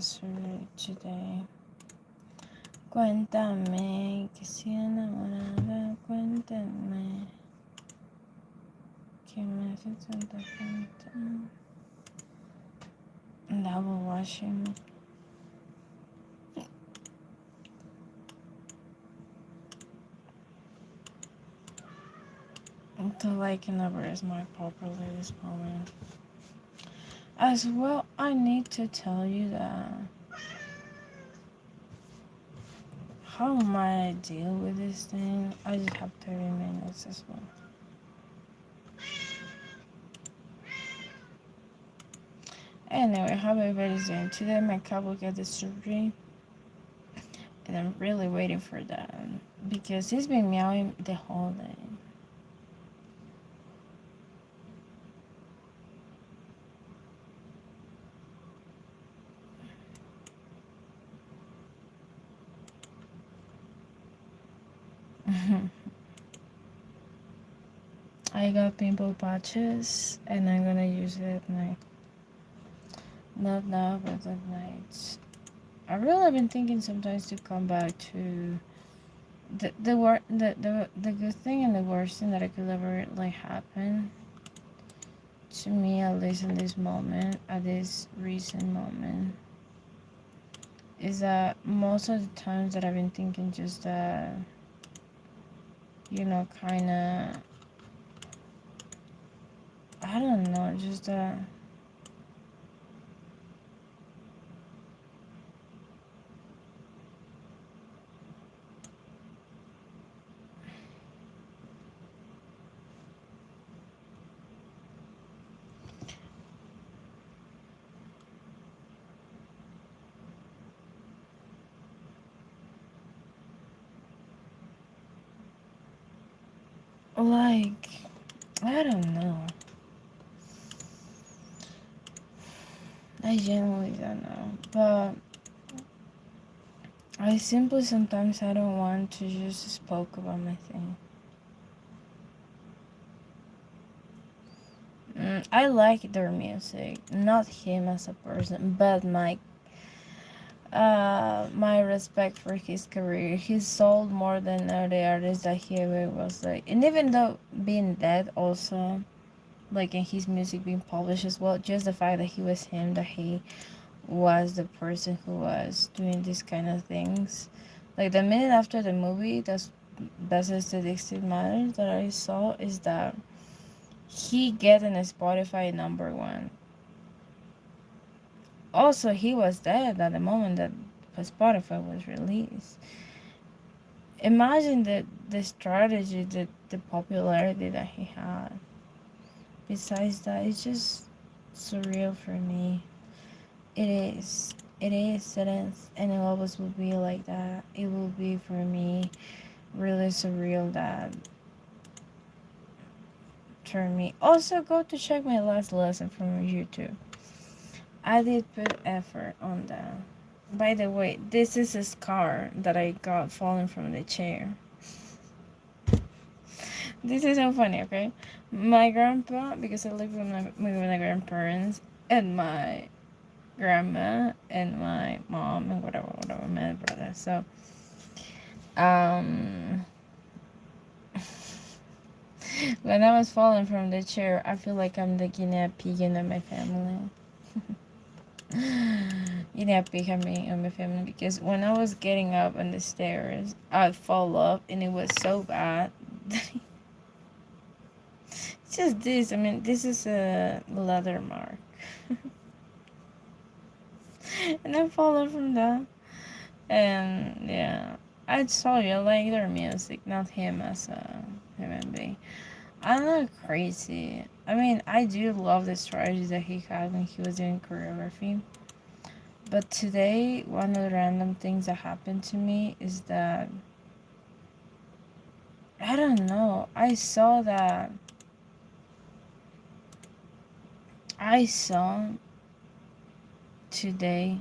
pasó today? Cuéntame que si enamorada, cuéntame que me hace tanta falta. Double washing. The liking number is my properly this moment. As well, I need to tell you that how might I deal with this thing? I just have 30 minutes as well. Anyway, how everybody's doing? Today my cat will get the surgery. And I'm really waiting for that. Because he's been meowing the whole day. I got pimple patches and I'm gonna use it at night. Not now, but at night. I really been thinking sometimes to come back to the good thing and the worst thing that I could ever like happen to me, at least in this moment, at this recent moment, is that most of the times that I've been thinking just that, you know, kind of, I don't know, just that. Like, I don't know. I genuinely don't know. But I simply sometimes I don't want to just spoke about my thing. I like their music, not him as a person, but my respect for his career. He sold more than the artists that he ever was like, and even though being dead also, like in his music being published as well, just the fact that he was him, that he was the person who was doing these kind of things. Like the minute after the movie, that's statistics matter that I saw is that he get in a Spotify #1. Also, he was dead at the moment that Spotify was released. Imagine the strategy, the popularity that he had. Besides that, it's just surreal for me. It is. It is. It is. And it always will be like that. It will be for me really surreal that turned me. Also, go to check my last lesson from YouTube. I did put effort on that. By the way, this is a scar that I got falling from the chair. This is so funny, okay? My grandpa, because I live with my grandparents and my grandma and my mom and whatever, my brother. So, when I was falling from the chair, I feel like I'm the guinea pig in my family. Guinea pig in my family, because when I was getting up on the stairs, I fall off and it was so bad. It's just this. I mean, this is a leather mark. And I followed from that. And yeah, I told you I like their music, not him as a human being. I'm not crazy. I mean, I do love the strategy that he had when he was doing choreography. But today, one of the random things that happened to me is that I don't know. I saw today.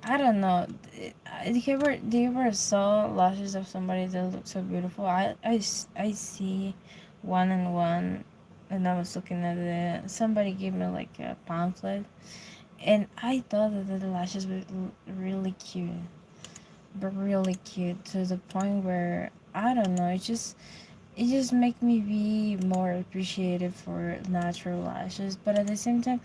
I don't know. Do you ever saw lashes of somebody that looks so beautiful? I see one and one and I was looking at it. Somebody gave me like a pamphlet, and I thought that the lashes were really cute, but really cute to the point where I don't know. It just make me be more appreciative for natural lashes, but at the same time,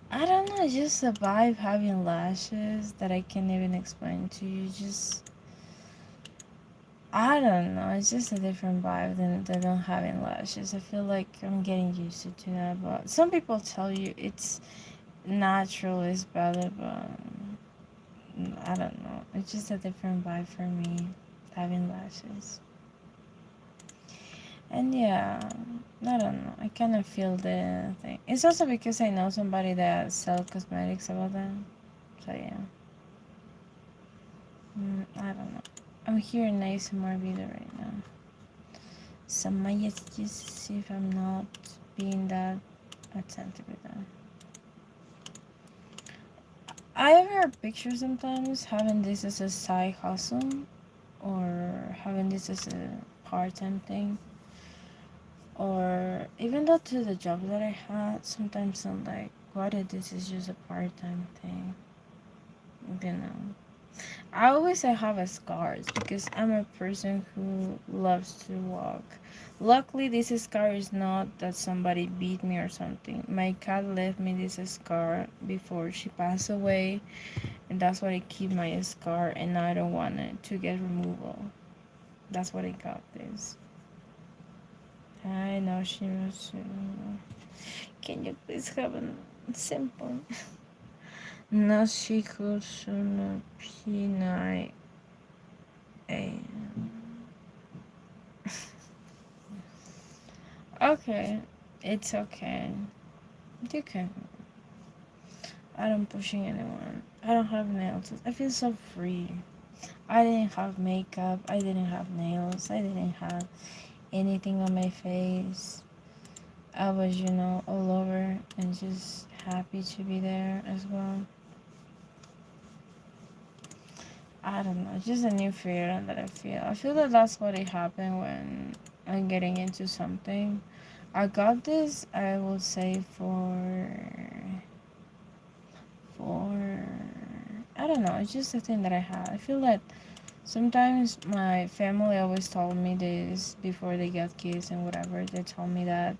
I don't know. It's just a vibe having lashes that I can't even explain to you. Just I don't know. It's just a different vibe than not having lashes. I feel like I'm getting used to that. But some people tell you it's natural is better, but I don't know. It's just a different vibe for me having lashes. And yeah, I don't know. I kind of feel the thing. It's also because I know somebody that sells cosmetics about that. So yeah, I don't know. I'm here in ASMR video right now. So my excuse see if I'm not being that attentive with that. I have heard pictures sometimes having this as a side hustle or having this as a part-time thing, or even though to the job that I had, sometimes I'm like, what if this is just a part-time thing, you know? I always say I have a scars because I'm a person who loves to walk. Luckily, this scar is not that somebody beat me or something. My cat left me this scar before she passed away, and that's why I keep my scar, and I don't want it to get removal. That's what I got this. I know she was. Can you please have a simple? Nashiko Pinai. Okay, it's okay. You can. I don't pushing anyone. I don't have nails. I feel so free. I didn't have makeup. I didn't have nails. I didn't have anything on my face. I was, all over and just happy to be there as well. I don't know, just a new feeling that I feel. I feel that that's what it happened when I'm getting into something. I got this, I would say, for I don't know, it's just a thing that I had. I feel that sometimes my family always told me this before they got kids and whatever. They told me that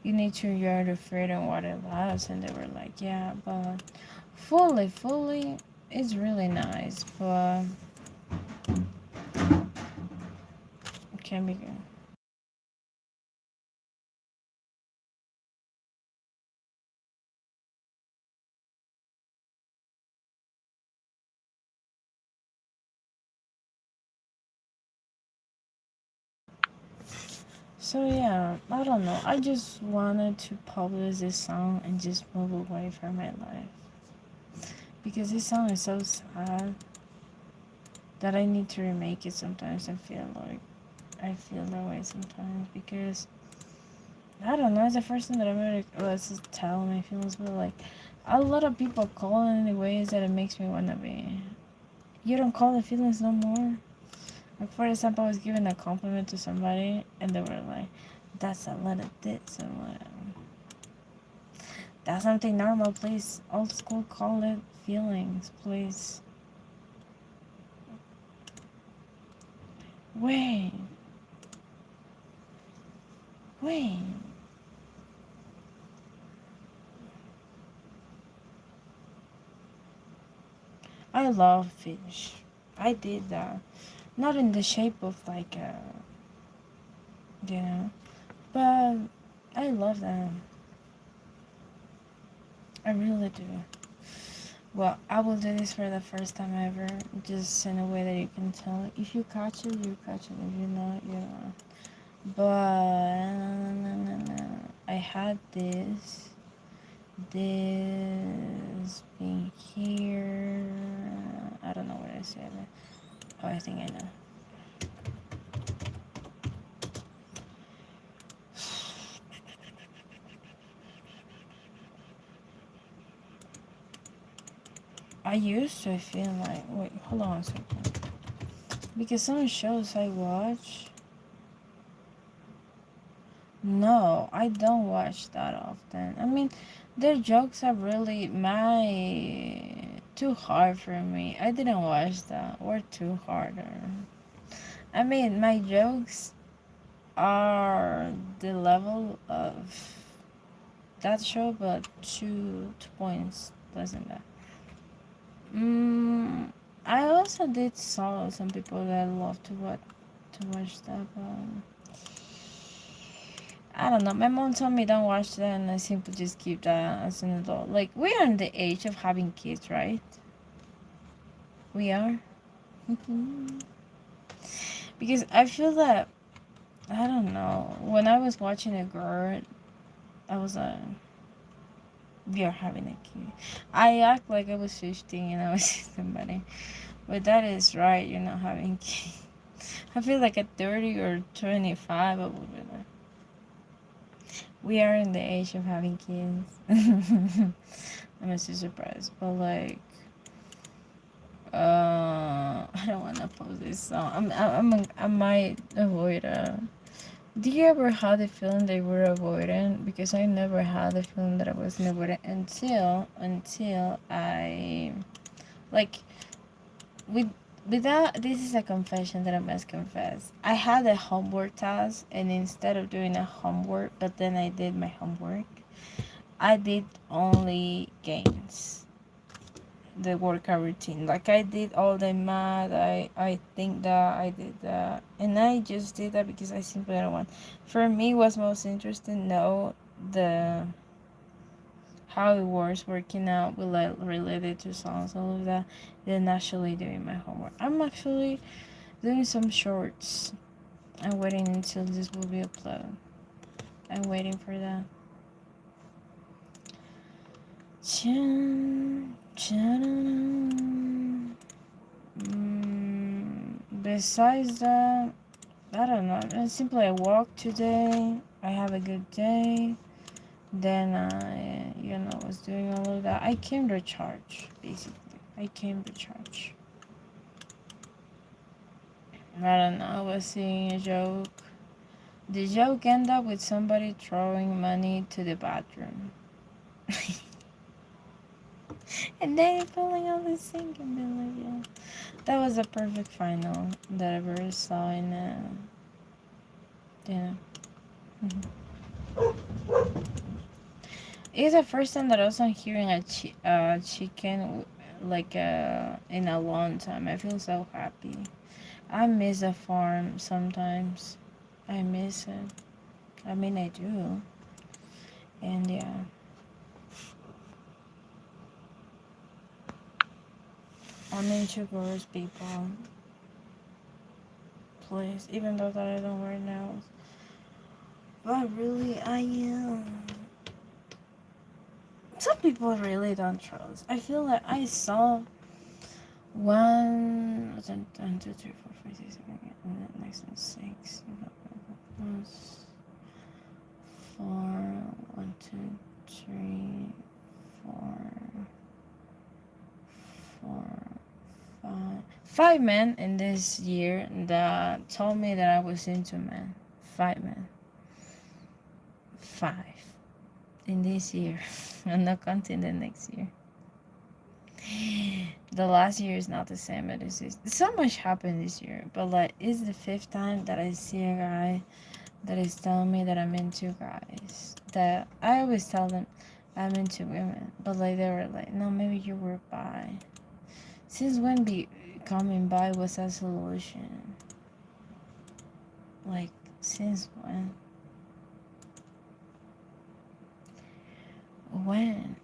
you need to enjoy the freedom what it allows, and they were like, yeah, but fully, it's really nice, but it can be good. So yeah, I don't know. I just wanted to publish this song and just move away from my life because this song is so sad that I need to remake it. Sometimes I feel that way sometimes because I don't know. It's the first thing that I'm gonna let's just tell my feelings, but like a lot of people call in the ways that it makes me wanna be. You don't call the feelings no more. Like for example, I was giving a compliment to somebody and they were like, "That's a lot of this," and like. That's something normal, please. Old school, call it feelings, please. Wait, wait. I love fish. I did that. Not in the shape of like you know, but I love them. I really do. Well, I will do this for the first time ever, just in a way that you can tell. If you catch it, you catch it. If you not, you not. But I had this being here. I don't know what I said. Oh, I think I know. I used to feel like, wait, hold on a second. Because some shows I watch, No, I don't watch that often. I mean, their jokes are really my too hard for me. I didn't watch that. Or too harder. I mean, my jokes are the level of that show, but two points less than that. Mm, I also did saw some people that love to watch that, but I don't know. My mom told me don't watch that, and I simply just keep that as an adult. Like we are in the age of having kids, right? We are. Because I feel that I don't know. When I was watching a girl, I was we are having a kid. I act like I was 15 and I was somebody, but that is right. You're not having kids. I feel like at 30 or 25, I would be like, we are in the age of having kids. I'm so surprised, but like, I don't want to post this song. I might avoid. Do you ever have the feeling they were avoiding? Because I never had the feeling that I wasn't avoiding until I like with without this is a confession that I must confess. I had a homework task, and instead of doing a homework, but then I did my homework, I did only games, the workout routine. Like I did all the math, I think that I did that, and I just did that because I simply don't want. For me, what's most interesting, know the how it works working out with like related to songs, all of that, than actually doing my homework. I'm actually doing some shorts. I'm waiting until this will be uploaded. I'm waiting for that. Besides that, I don't know. It's simply I walk today. I have a good day. Then I was doing all of that. I came to church, basically. I came to church. I don't know. I was seeing a joke. The joke ended up with somebody throwing money to the bathroom. And then pulling out the sink and being like, yeah. That was a perfect final that I ever saw in dinner. It's the first time that I was hearing a chicken like in a long time. I feel so happy. I miss a farm sometimes. I miss it. I mean, I do. And yeah. I'm into girls, people. Please. Even though that I don't wear nails. But really, I am. Some people really don't trust. I feel like I saw one, two, three, four, five, six, seven, eight, and then next one, six. Plus four, one, two, three, four, four, five. Five men in this year that told me that I was into men. Five men. Five in this year. I'm not counting the next year. The last year is not the same as this. So much happened this year, but like it's the fifth time that I see a guy that is telling me that I'm into guys. That I always tell them I'm into women, but like they were like, no, maybe you were bi. Since when becoming bi was a solution? Like since when? When?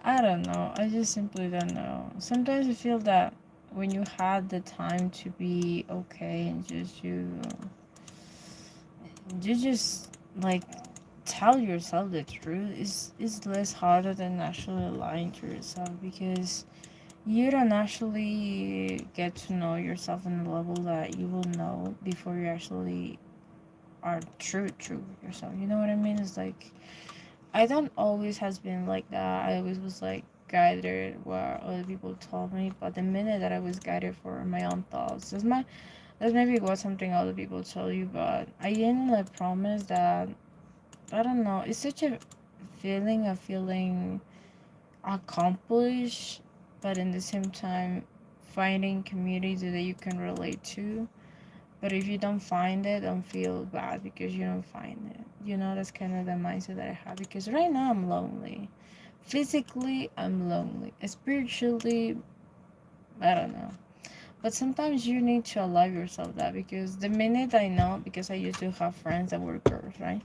I don't know. I just simply don't know. Sometimes I feel that when you had the time to be okay and you just like tell yourself the truth is less harder than actually lying to yourself, because you don't actually get to know yourself on the level that you will know before you actually are true with yourself. You know what I mean? It's like I don't always has been like that. I always was like guided what other people told me, but the minute that I was guided for my own thoughts, That maybe was something other people told you, but I genuinely promise that, I don't know, it's such a feeling of feeling accomplished, but in the same time finding community that you can relate to. But if you don't find it, don't feel bad because you don't find it. You know, that's kind of the mindset that I have, because right now I'm lonely. Physically, I'm lonely. Spiritually, I don't know. But sometimes you need to allow yourself that, because the minute I know, because I used to have friends that were girls, right?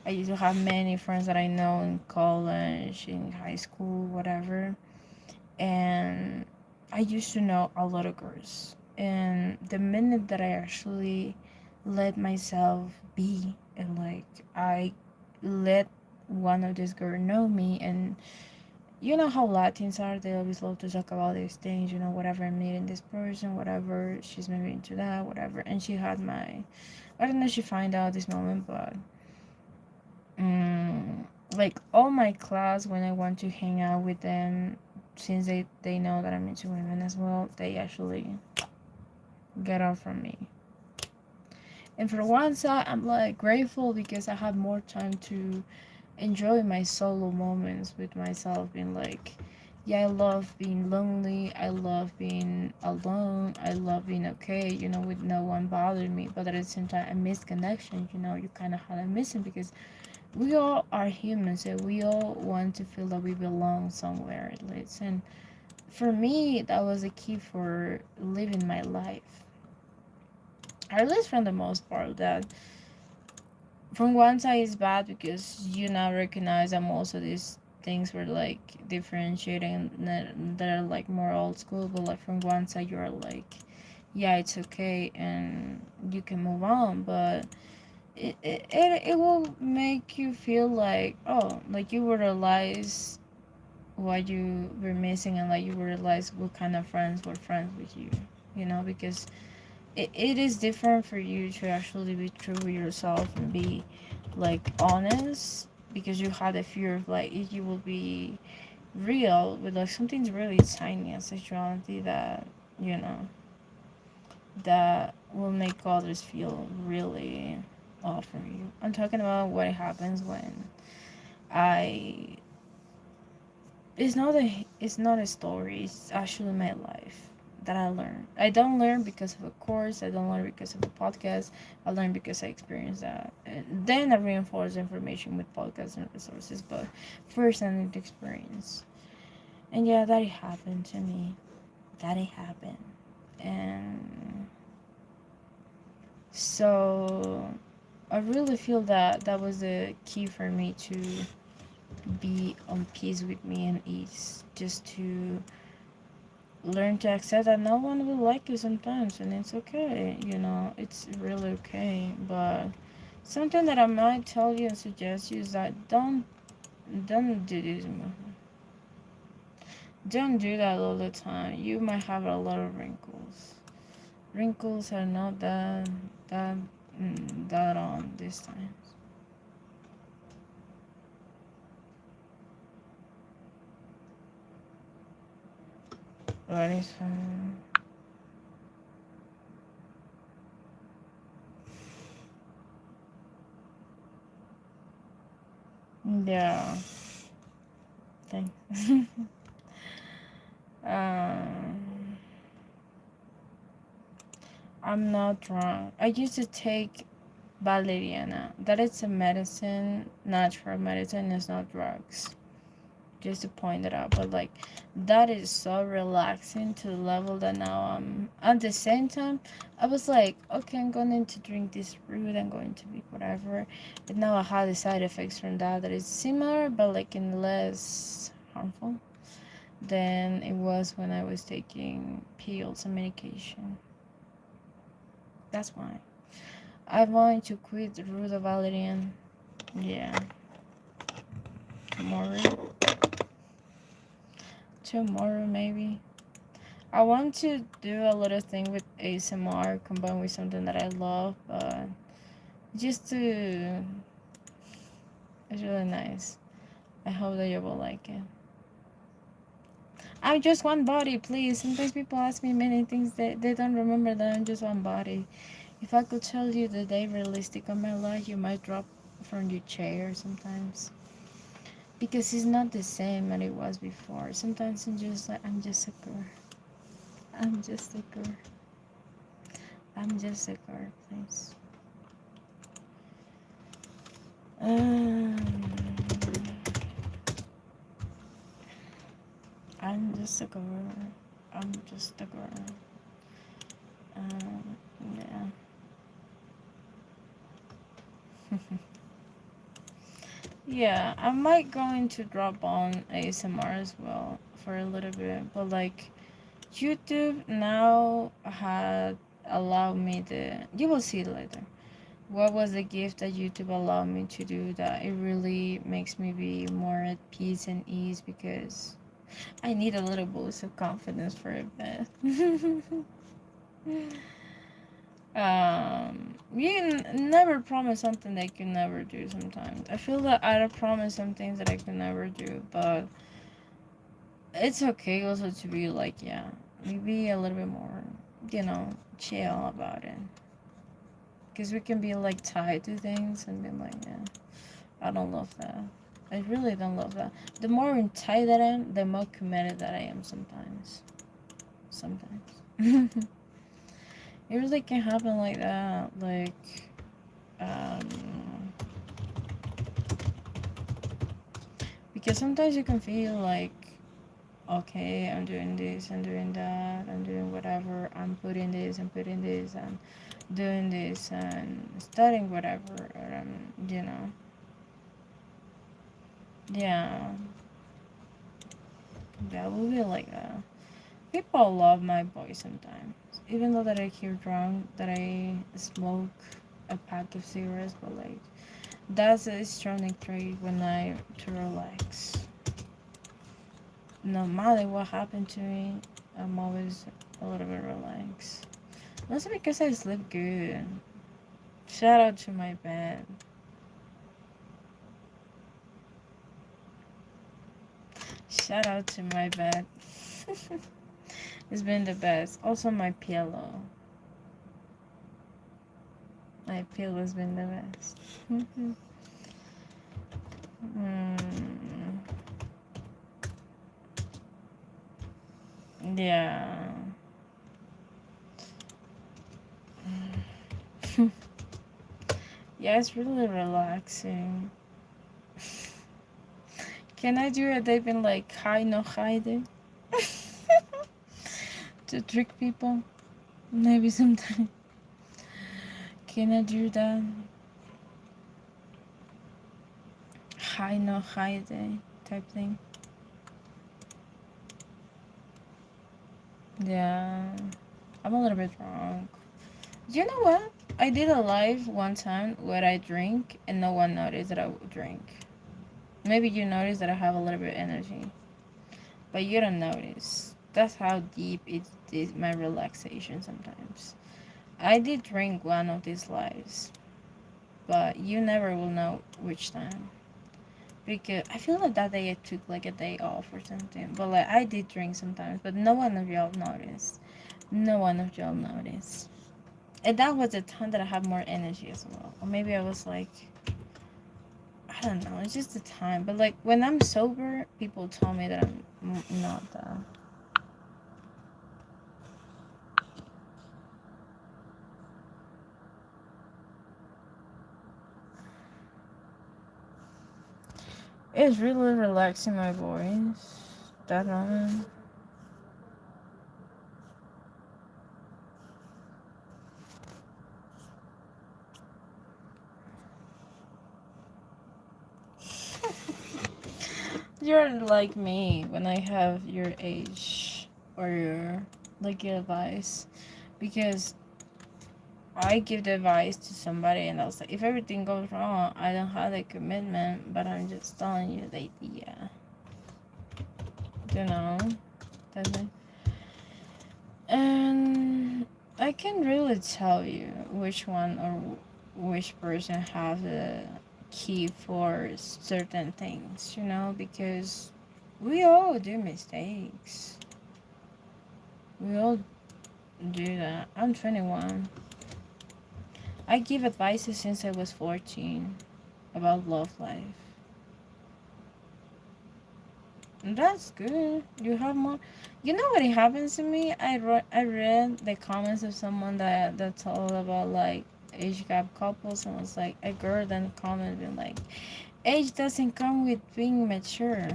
I used to have many friends that I know in college, in high school, whatever. And I used to know a lot of girls. And the minute that I actually let myself be, and like I let one of these girls know me, and you know how Latins are, they always love to talk about these things, you know, whatever, I'm meeting this person, whatever, she's maybe into that, whatever. And she had my, I don't know if she find out this moment, but um, like all my class, when I want to hang out with them, since they know that I'm into women as well, they actually get off from me. And for one side, I'm like grateful because I have more time to enjoy my solo moments with myself, being like, yeah, I love being lonely, I love being alone, I love being okay, you know, with no one bothering me. But at the same time, I miss connection, you know, you kind of had a missing, because we all are humans, and we all want to feel that we belong somewhere at least. And for me, that was a key for living my life, at least from the most part. That from one side is bad because you now recognize that most of these things were like differentiating, that are like more old school. But like from one side you're like, yeah, it's okay and you can move on. But it will make you feel like, oh, like you will realize what you were missing, and like you will realize what kind of friends were friends with you, you know, because it is different for you to actually be true with yourself and be like honest, because you had a fear of like if you will be real with like something's really tiny as sexuality, that you know, that will make others feel really off from you. I'm talking about what happens when I, it's not a story, it's actually my life that I learn. I don't learn because of a course, I don't learn because of a podcast, I learn because I experienced that. And then I reinforce information with podcasts and resources, but first I need experience. And yeah, that it happened to me. That it happened. And so I really feel that that was the key for me to be on peace with me and ease, just to learn to accept that no one will like you sometimes, and it's okay, you know, it's really okay. But something that I might tell you and suggest you is that don't do this. Don't do that all the time. You might have a lot of wrinkles. Wrinkles are not that that on this time. What is yeah, thanks. um I'm not drunk. I used to take valeriana. That is a medicine, natural medicine. It's not drugs. Just to point it out, but like that is so relaxing to the level that now I'm at the same time. I was like, okay, I'm going to drink this root. I'm going to be whatever. But now I had the side effects from that that is similar, but like in less harmful than it was when I was taking pills and medication. That's why I wanted to quit the root of valerian. Yeah, tomorrow. Tomorrow maybe. I want to do a little thing with ASMR combined with something that I love, but just to, it's really nice. I hope that you will like it. I'm just one body, please. Sometimes people ask me many things that they don't remember that I'm just one body. If I could tell you the day realistic of my life, you might drop from your chair sometimes. Because it's not the same as it was before. Sometimes I'm just like, I'm just a girl. I'm just a girl. I'm just a girl, please. Um, I'm just a girl. I'm just a girl. Yeah. Yeah, I might going to drop on ASMR as well for a little bit, but like YouTube now had allowed me to. You will see later. What was the gift that YouTube allowed me to do that it really makes me be more at peace and ease because I need a little boost of confidence for a bit. You can never promise something that you can never do sometimes. I feel that I promise some things that I can never do, but it's okay also to be like, yeah, maybe a little bit more, chill about it. Because we can be like tied to things and be like, yeah, I don't love that. I really don't love that. The more tied that I am, the more committed that I am sometimes. Sometimes. It really can happen like that. Like, um, because sometimes you can feel like, okay, I'm doing this, I'm doing that, I'm doing whatever, I'm putting this, I'm putting this, and doing this, and studying whatever, or, yeah, that will be like that. People love my voice sometimes, even though that I hear drunk, that I smoke a pack of cigarettes, but like, that's a strong trait when I to relax. No matter what happened to me, I'm always a little bit relaxed. That's because I sleep good. Shout out to my bed. Shout out to my bed. It's been the best. Also my pillow. My pillow's been the best. mm, yeah. Yeah, it's really relaxing. Can I do a they've been like high no hide to trick people? Maybe sometime. Can I do that? High no hide type thing. Yeah. I'm a little bit wrong. You know what? I did a live one time where I drink and no one noticed that I drink. Maybe you notice that I have a little bit of energy, but you don't notice. That's how deep it is my relaxation sometimes. I did drink one of these lives, but you never will know which time. Because I feel like that day I took like a day off or something. But like I did drink sometimes, but no one of y'all noticed. No one of y'all noticed. And that was the time that I had more energy as well. Or maybe I was like, I don't know, it's just the time. But like when I'm sober, people tell me that I'm not that. It's really relaxing my voice. That moment. You're like me when I have your age or your like your advice. Because I give the advice to somebody and I was like, if everything goes wrong, I don't have the commitment, but I'm just telling you the idea. You know? That's it. And I can really tell you which one or which person has the key for certain things, because We all do mistakes. We all do that. I'm 21. I give advices since I was 14 about love life. And that's good. You have more. You know what it happens to me? I read the comments of someone that told about like age gap couples, and was like a girl then commented like, age doesn't come with being mature.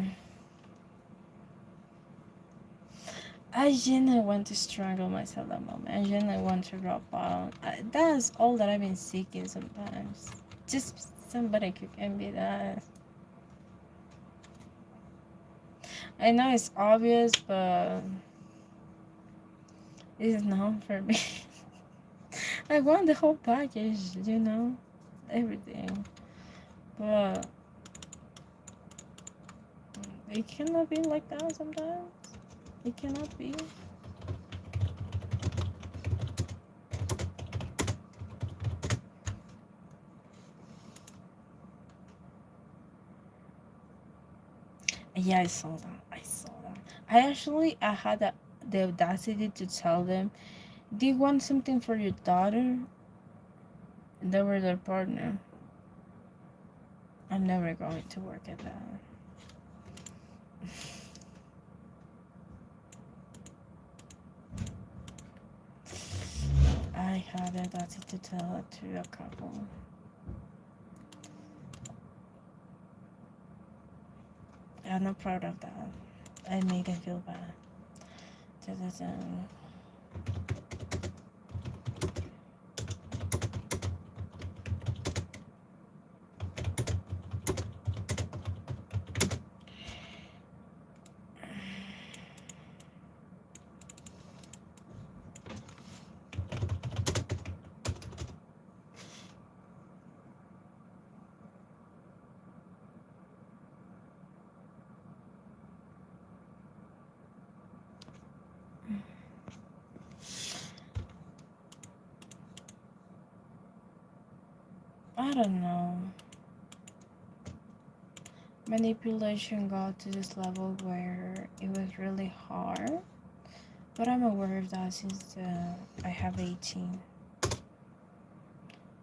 I genuinely want to strangle myself that moment. I genuinely want to drop out. That's all that I've been seeking sometimes. Just somebody who can be that. I know it's obvious, but it's not for me. I want the whole package, everything. But it cannot be like that sometimes. It cannot be. Yeah, I saw that. I saw that. I had the audacity to tell them, do you want something for your daughter? They were their partner. I'm never going to work at that. I had the audacity to tell it to a couple. I'm not proud of that. I made them feel bad. I don't know. Manipulation got to this level where it was really hard. But I'm aware of that since I have 18.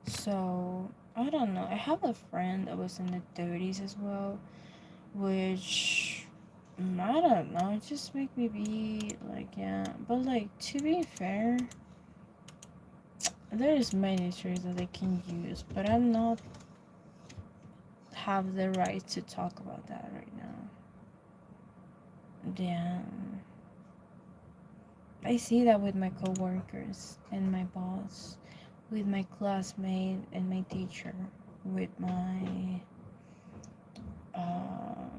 So, I don't know. I have a friend that was in the 30s as well, which I don't know. It just make me be like, yeah. But like, to be fair, there's many tricks that they can use, but I'm not have the right to talk about that right now. Damn. I see that with my coworkers and my boss, with my classmate and my teacher, with my uh,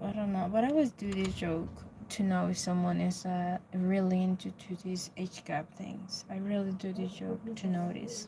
I don't know, but I always do this joke to know if someone is really into to these age gap things. I really do this joke to notice.